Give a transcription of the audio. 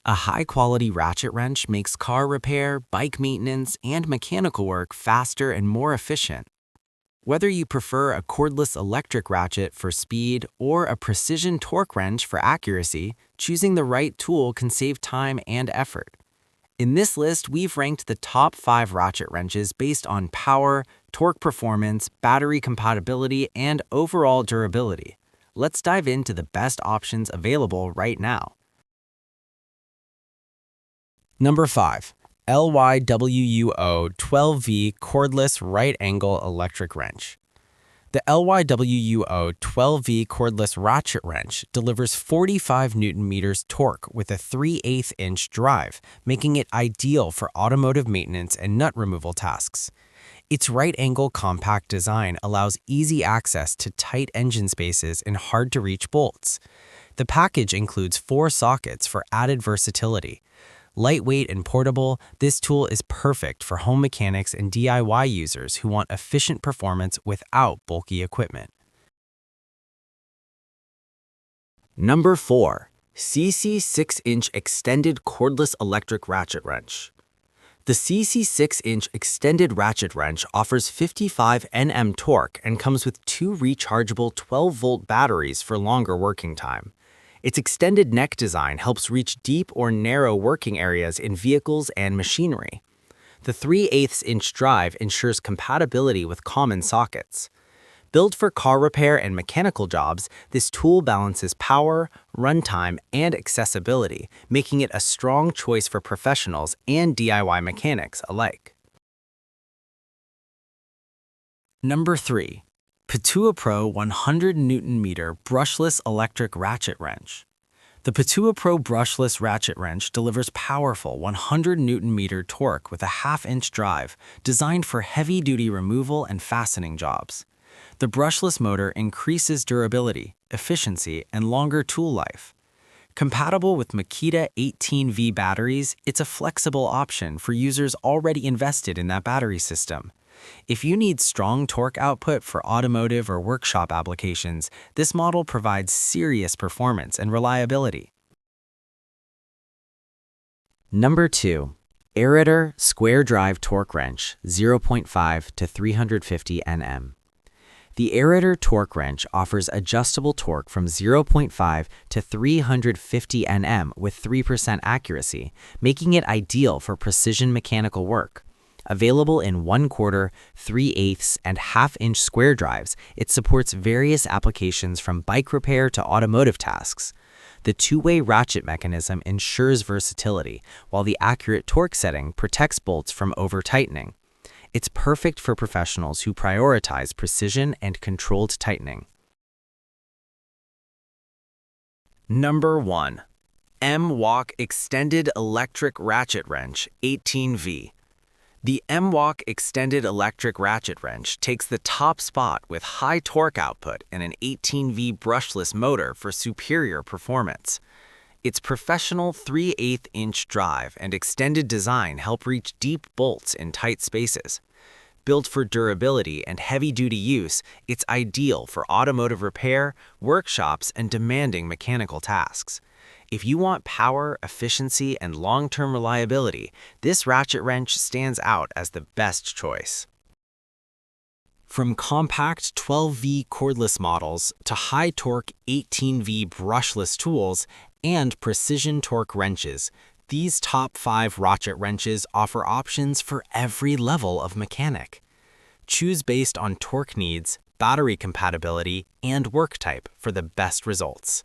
A high-quality ratchet wrench makes car repair, bike maintenance, and mechanical work faster and more efficient. Whether you prefer a cordless electric ratchet for speed or a precision torque wrench for accuracy, choosing the right tool can save time and effort. In this list, we've ranked the top 5 ratchet wrenches based on power, torque performance, battery compatibility, and overall durability. Let's dive into the best options available right now. Number 5. LYUWO 12V Cordless Right Angle Electric Wrench. The LYUWO 12V Cordless Ratchet Wrench delivers 45 Nm torque with a 3/8-inch drive, making it ideal for automotive maintenance and nut removal tasks. Its right-angle compact design allows easy access to tight engine spaces and hard-to-reach bolts. The package includes 4 sockets for added versatility. Lightweight and portable, this tool is perfect for home mechanics and DIY users who want efficient performance without bulky equipment. Number 4. SEESII 6-inch Extended Cordless Electric Ratchet Wrench. The SEESII 6-inch Extended Ratchet Wrench offers 55 Nm torque and comes with 2 rechargeable 12-volt batteries for longer working time. Its extended neck design helps reach deep or narrow working areas in vehicles and machinery. The 3/8-inch drive ensures compatibility with common sockets. Built for car repair and mechanical jobs, this tool balances power, runtime, and accessibility, making it a strong choice for professionals and DIY mechanics alike. Number 3. PATUOPRO 100 Nm Brushless Electric Ratchet Wrench. The PATUOPRO Brushless Ratchet Wrench delivers powerful 100 Nm torque with a 1/2-inch drive designed for heavy-duty removal and fastening jobs. The brushless motor increases durability, efficiency, and longer tool life. Compatible with Makita 18V batteries, it's a flexible option for users already invested in that battery system. If you need strong torque output for automotive or workshop applications, this model provides serious performance and reliability. Number 2. ARITER Square Drive Torque Wrench 0.5 to 350 Nm. The ARITER torque wrench offers adjustable torque from 0.5 to 350 Nm with 3% accuracy, making it ideal for precision mechanical work. Available in 1/4, 3/8, and 1/2-inch square drives, it supports various applications from bike repair to automotive tasks. The two-way ratchet mechanism ensures versatility, while the accurate torque setting protects bolts from over-tightening. It's perfect for professionals who prioritize precision and controlled tightening. Number 1. M-Walk Extended Electric Ratchet Wrench 18V. The M-Walk Extended Electric Ratchet Wrench takes the top spot with high torque output and an 18V brushless motor for superior performance. Its professional 3/8-inch drive and extended design help reach deep bolts in tight spaces. Built for durability and heavy-duty use, it's ideal for automotive repair, workshops, and demanding mechanical tasks. If you want power, efficiency, and long-term reliability, this ratchet wrench stands out as the best choice. From compact 12V cordless models to high-torque 18V brushless tools and precision torque wrenches, these top 5 ratchet wrenches offer options for every level of mechanic. Choose based on torque needs, battery compatibility, and work type for the best results.